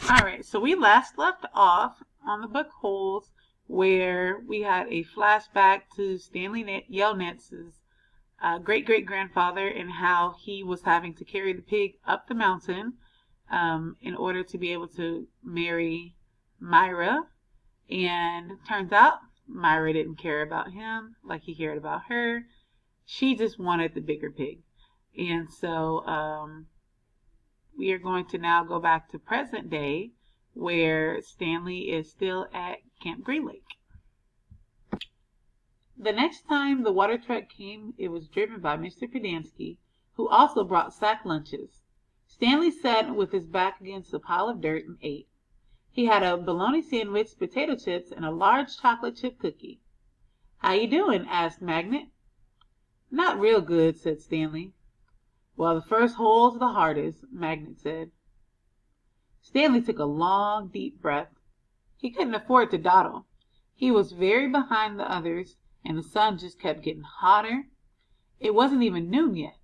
Alright, so we last left off on the book Holes, where we had a flashback to Stanley Yelnatz's great-great-grandfather and how he was having to carry the pig up the mountain in order to be able to marry Myra. And turns out Myra didn't care about him like he cared about her. She just wanted the bigger pig. And so we are going to now go back to present day, where Stanley is still at Camp Green Lake. The next time the water truck came, it was driven by Mr. Pedansky, who also brought sack lunches. Stanley sat with his back against a pile of dirt and ate. He had a bologna sandwich, potato chips, and a large chocolate chip cookie. "How you doing?" asked Magnet. "Not real good," said Stanley. "Well, the first hole's the hardest," Magnet said. Stanley took a long, deep breath. He couldn't afford to dawdle. He was very behind the others, and the sun just kept getting hotter. It wasn't even noon yet,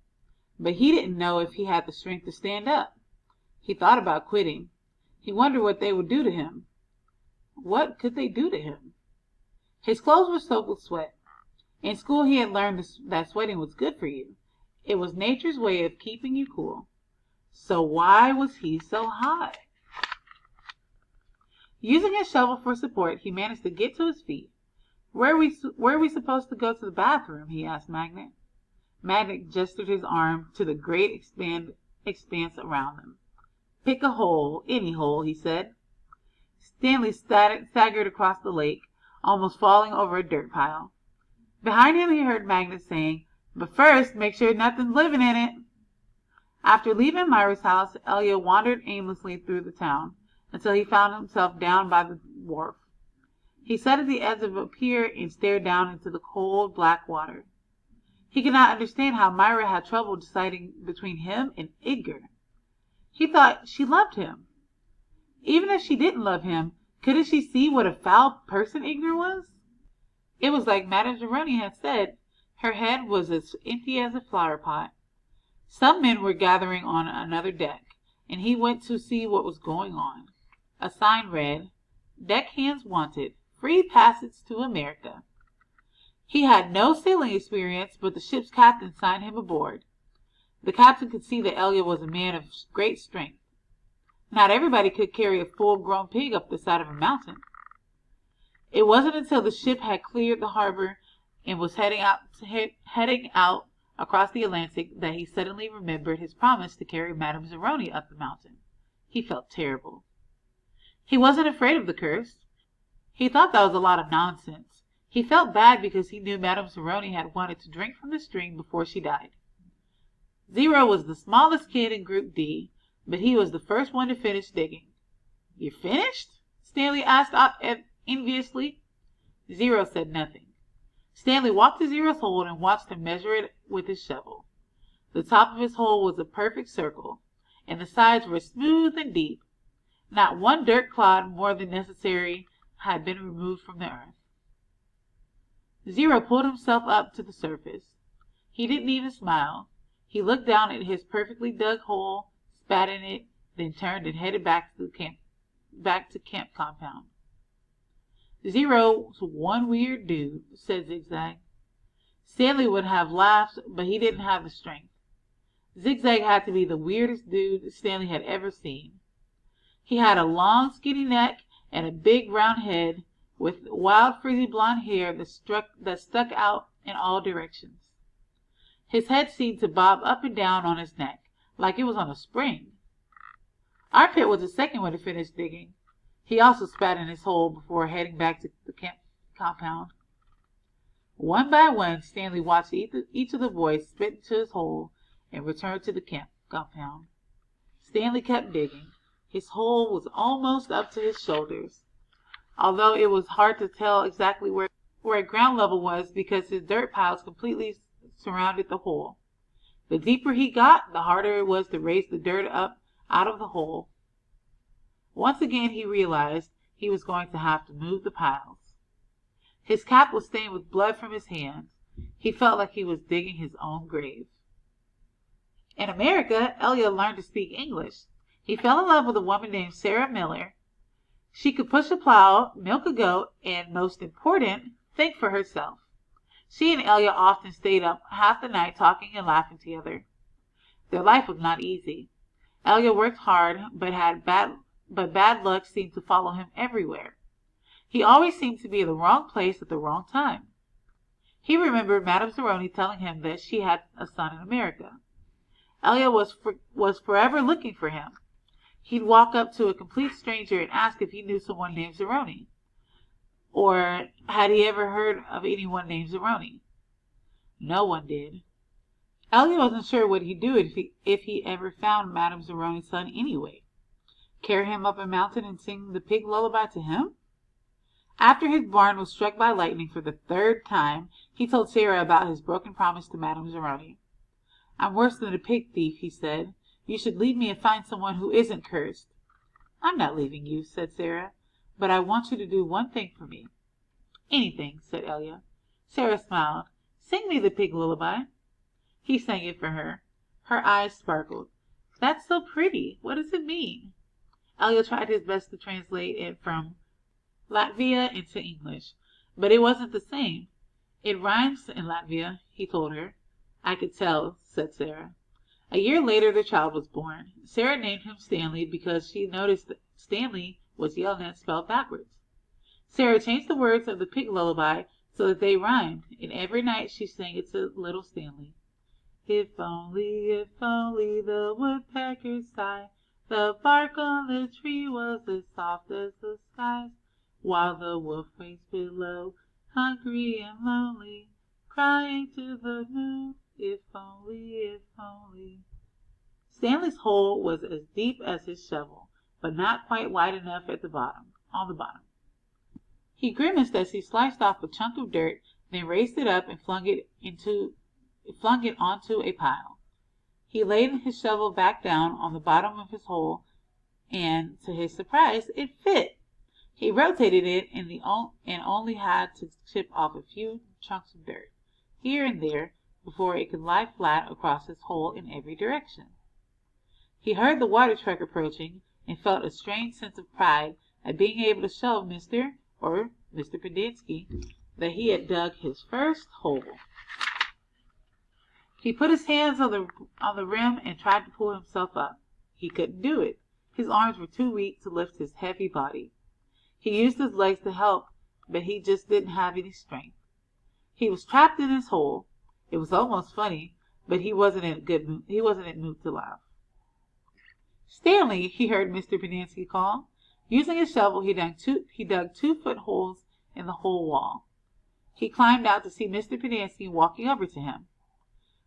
but he didn't know if he had the strength to stand up. He thought about quitting. He wondered what they would do to him. What could they do to him? His clothes were soaked with sweat. In school he had learned that sweating was good for you. It was nature's way of keeping you cool. So why was he so hot? Using his shovel for support, he managed to get to his feet. Where are we supposed to go to the bathroom?" he asked Magnet. Magnet gestured his arm to the great expanse around them. "Pick a hole, any hole," he said. Stanley staggered across the lake, almost falling over a dirt pile. Behind him he heard Magnet saying, "But first, make sure nothing's living in it." After leaving Myra's house, Elliot wandered aimlessly through the town until he found himself down by the wharf. He sat at the edge of a pier and stared down into the cold, black water. He could not understand how Myra had trouble deciding between him and Edgar. He thought she loved him. Even if she didn't love him, couldn't she see what a foul person Edgar was? It was like Madame Zeroni had said, her head was as empty as a flower pot. Some men were gathering on another deck, and he went to see what was going on. A sign read, "Deck hands wanted, free passage to America." He had no sailing experience, but the ship's captain signed him aboard. The captain could see that Elliot was a man of great strength. Not everybody could carry a full-grown pig up the side of a mountain. It wasn't until the ship had cleared the harbor and was heading out across the Atlantic that he suddenly remembered his promise to carry Madame Zeroni up the mountain. He felt terrible. He wasn't afraid of the curse. He thought that was a lot of nonsense. He felt bad because he knew Madame Zeroni had wanted to drink from the stream before she died. Zero was the smallest kid in Group D, but he was the first one to finish digging. "You're finished?" Stanley asked enviously. Zero said nothing. Stanley walked to Zero's hole and watched him measure it with his shovel. The top of his hole was a perfect circle, and the sides were smooth and deep. Not one dirt clod more than necessary had been removed from the earth. Zero pulled himself up to the surface. He didn't even smile. He looked down at his perfectly dug hole, spat in it, then turned and headed back to camp compound. "Zero's one weird dude," said Zigzag. Stanley would have laughed, but he didn't have the strength. Zigzag had to be the weirdest dude Stanley had ever seen. He had a long, skinny neck and a big, round head with wild, frizzy blonde hair that stuck out in all directions. His head seemed to bob up and down on his neck, like it was on a spring. Armpit was the second one to finish digging. He also spat in his hole before heading back to the camp compound. One by one, Stanley watched each of the boys spit into his hole and return to the camp compound. Stanley kept digging. His hole was almost up to his shoulders, although it was hard to tell exactly where ground level was because his dirt piles completely surrounded the hole. The deeper he got, the harder it was to raise the dirt up out of the hole. Once again he realized he was going to have to move the piles. His cap was stained with blood from his hands. He felt like he was digging his own grave. In America, Elliot learned to speak English. He fell in love with a woman named Sarah Miller. She could push a plow, milk a goat, and, most important, think for herself. She and Elia often stayed up half the night talking and laughing together. Their life was not easy. Elia worked hard, but bad luck seemed to follow him everywhere. He always seemed to be in the wrong place at the wrong time. He remembered Madame Zeroni telling him that she had a son in America. Elia was forever looking for him. He'd walk up to a complete stranger and ask if he knew someone named Zeroni, or had he ever heard of anyone named Zeroni. No one did. Elia wasn't sure what he'd do if he ever found Madame Zeroni's son anyway. Carry him up a mountain and sing the pig lullaby to him? After his barn was struck by lightning for the third time, he told Sarah about his broken promise to Madame Zeroni. "I'm worse than a pig thief," he said. "You should leave me and find someone who isn't cursed." "I'm not leaving you," said Sarah, "but I want you to do one thing for me." "Anything," said Elia. Sarah smiled. "Sing me the pig lullaby." He sang it for her. Her eyes sparkled. "That's so pretty. What does it mean?" Elia tried his best to translate it from Latvia into English, but it wasn't the same. "It rhymes in Latvia," he told her. "I could tell," said Sarah. A year later the child was born. Sarah named him Stanley because she noticed that Stanley was yellow and spelled backwards. Sarah changed the words of the pig lullaby so that they rhymed, and every night she sang it to little Stanley. If only the woodpeckers sigh, the bark on the tree was as soft as the skies, while the wolf waits below, hungry and lonely, crying to the moon, if only, if only. Stanley's hole was as deep as his shovel, but not quite wide enough on the bottom. He grimaced as he sliced off a chunk of dirt, then raised it up and flung it onto a pile. He laid his shovel back down on the bottom of his hole, and, to his surprise, it fit. He rotated it and only had to chip off a few chunks of dirt, here and there, before it could lie flat across his hole in every direction. He heard the water truck approaching and felt a strange sense of pride at being able to show Mr. Pendinsky that he had dug his first hole. He put his hands on the rim and tried to pull himself up. He couldn't do it. His arms were too weak to lift his heavy body. He used his legs to help, but he just didn't have any strength. He was trapped in his hole. It was almost funny, but he wasn't in a mood to laugh. "Stanley," he heard Mr. Pendinsky call. Using his shovel, he dug 2-foot holes in the hole wall. He climbed out to see Mr. Pendinsky walking over to him.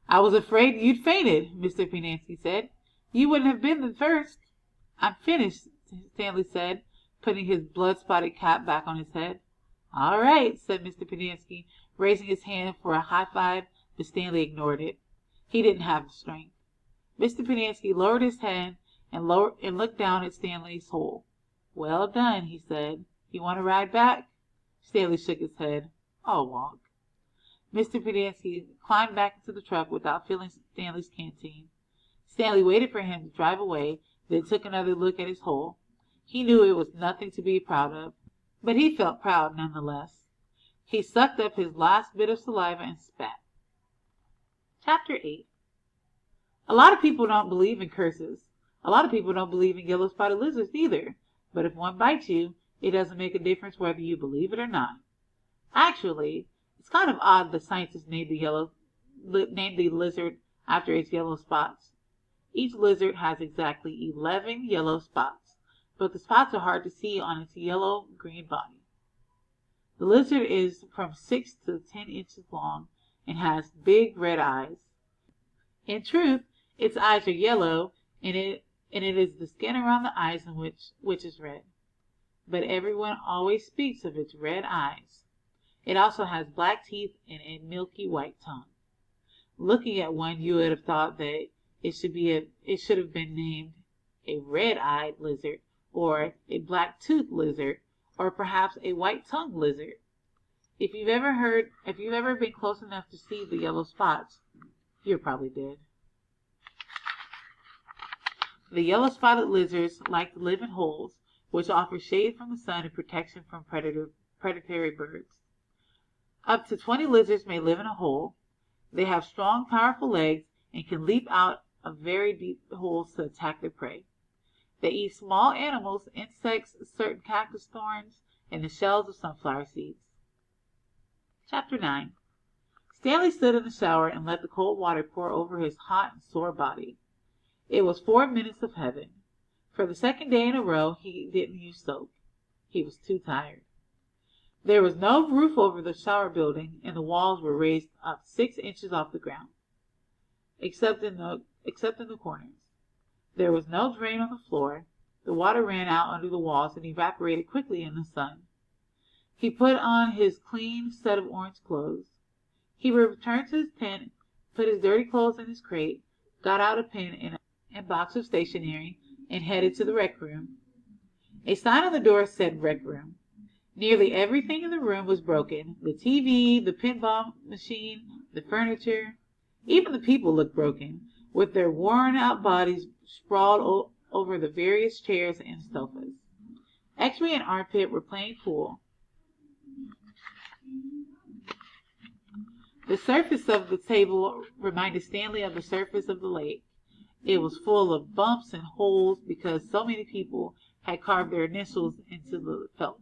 "I was afraid you'd fainted," Mr. Pendinsky said. "You wouldn't have been the first." "I'm finished," Stanley said, putting his blood-spotted cap back on his head. "All right," said Mr. Pendinsky, raising his hand for a high-five, but Stanley ignored it. He didn't have the strength. Mr. Pendinsky lowered his head and looked down at Stanley's hole. "Well done," he said. "You want to ride back?" Stanley shook his head. "I'll walk." Mr. Pendinsky climbed back into the truck without filling Stanley's canteen. Stanley waited for him to drive away, then took another look at his hole. He knew it was nothing to be proud of, but he felt proud nonetheless. He sucked up his last bit of saliva and spat. Chapter 8. A lot of people don't believe in curses. A lot of people don't believe in yellow-spotted lizards either. But if one bites you, it doesn't make a difference whether you believe it or not. Actually, it's kind of odd that scientists named the lizard after its yellow spots. Each lizard has exactly 11 yellow spots, but the spots are hard to see on its yellow-green body. The lizard is from 6 to 10 inches long and has big red eyes. In truth, its eyes are yellow, and it is the skin around the eyes in which is red. But everyone always speaks of its red eyes. It also has black teeth and a milky white tongue. Looking at one, you would have thought that it should have been named a red-eyed lizard, or a black-toothed lizard, or perhaps a white-tongued lizard. If you've ever been close enough to see the yellow spots, you're probably dead. The yellow-spotted lizards like to live in holes, which offer shade from the sun and protection from predatory birds. Up to 20 lizards may live in a hole. They have strong, powerful legs and can leap out of very deep holes to attack their prey. They eat small animals, insects, certain cactus thorns, and the shells of sunflower seeds. Chapter 9. Stanley stood in the shower and let the cold water pour over his hot and sore body. It was 4 minutes of heaven. For the second day in a row he didn't use soap. He was too tired. There was no roof over the shower building, and the walls were raised up 6 inches off the ground, except in the corners. There was no drain on the floor. The water ran out under the walls and evaporated quickly in the sun. He put on his clean set of orange clothes. He returned to his tent, put his dirty clothes in his crate, got out a pen and a box of stationery, and headed to the rec room. A sign on the door said rec room. Nearly everything in the room was broken. The TV, the pinball machine, the furniture. Even the people looked broken, with their worn-out bodies sprawled over the various chairs and sofas. X-Ray and Armpit were playing pool. The surface of the table reminded Stanley of the surface of the lake. It was full of bumps and holes because so many people had carved their initials into the felt.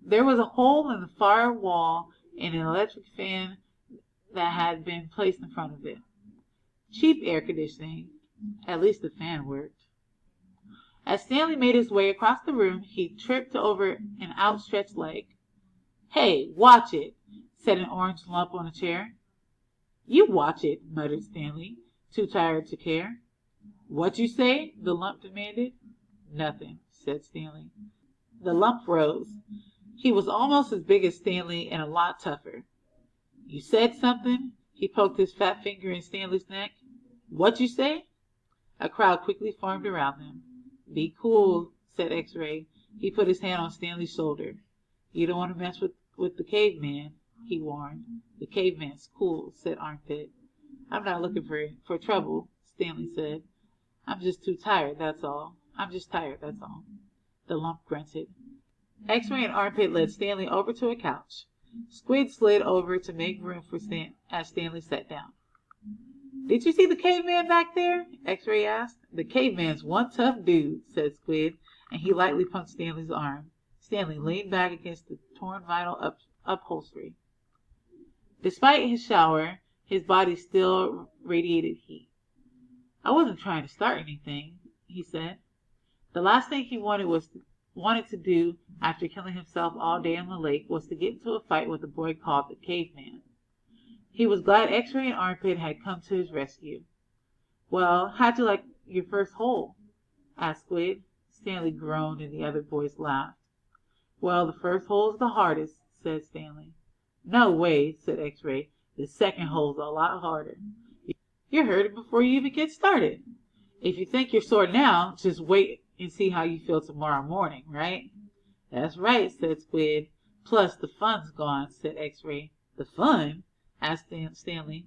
There was a hole in the far wall and an electric fan that had been placed in front of it. Cheap air conditioning. At least the fan worked. As Stanley made his way across the room, he tripped over an outstretched leg. "Hey, watch it," said an orange lump on a chair. "You watch it," muttered Stanley, too tired to care. "What you say?" the lump demanded. "Nothing," said Stanley. The lump rose. He was almost as big as Stanley and a lot tougher. "You said something?" He poked his fat finger in Stanley's neck. "What you say?" A crowd quickly formed around them. "Be cool," said X-Ray. He put his hand on Stanley's shoulder. "You don't want to mess with the caveman," he warned. "The caveman's cool," said Armpit. "I'm not looking for trouble," Stanley said. I'm just tired, that's all." The lump grunted. X-Ray and Armpit led Stanley over to a couch. Squid slid over to make room for as Stanley sat down. "Did you see the caveman back there?" X-Ray asked. "The caveman's one tough dude," said Squid, and he lightly punched Stanley's arm. Stanley leaned back against the torn vinyl upholstery. Despite his shower, his body still radiated heat. "I wasn't trying to start anything," he said. The last thing he wanted to do after killing himself all day on the lake was to get into a fight with a boy called the caveman. He was glad X-Ray and Armpit had come to his rescue. "Well, how'd you like your first hole?" asked Squid. Stanley groaned and the other boys laughed. "Well, the first hole's the hardest," said Stanley. "No way," said X-Ray. "The second hole's a lot harder. You're hurting before you even get started. If you think you're sore now, just wait and see how you feel tomorrow morning, right?" "That's right," said Squid. "Plus the fun's gone," said X-Ray. "The fun?" asked Stanley.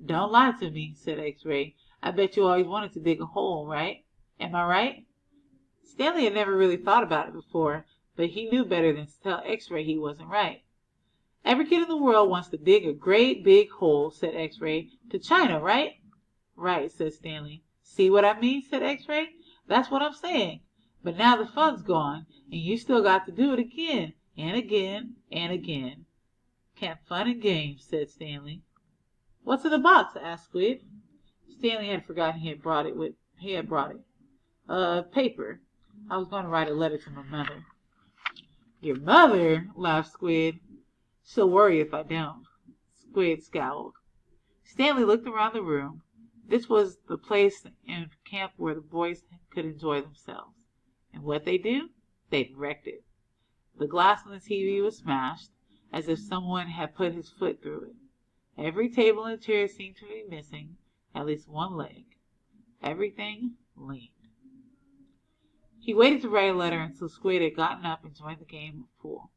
"Don't lie to me," said X-Ray. "I bet you always wanted to dig a hole, right? Am I right?" Stanley had never really thought about it before, but he knew better than to tell X-Ray he wasn't right. "Every kid in the world wants to dig a great big hole," said X-Ray. "To China, right?" "Right," said Stanley. "See what I mean?" said X-Ray. "That's what I'm saying. But now the fun's gone, and you still got to do it again, and again, and again." "Can't fun and games," said Stanley. "What's in the box?" asked Squid. Stanley had forgotten he had brought it. Paper. I was going to write a letter to my mother." "Your mother?" laughed Squid. "She'll worry if I don't." Squid scowled. Stanley looked around the room. This was the place in camp where the boys could enjoy themselves. And what they do? They'd wrecked it. The glass on the TV was smashed, as if someone had put his foot through it. Every table and chair seemed to be missing at least one leg. Everything leaned. He waited to write a letter until Squid had gotten up and joined the game of pool.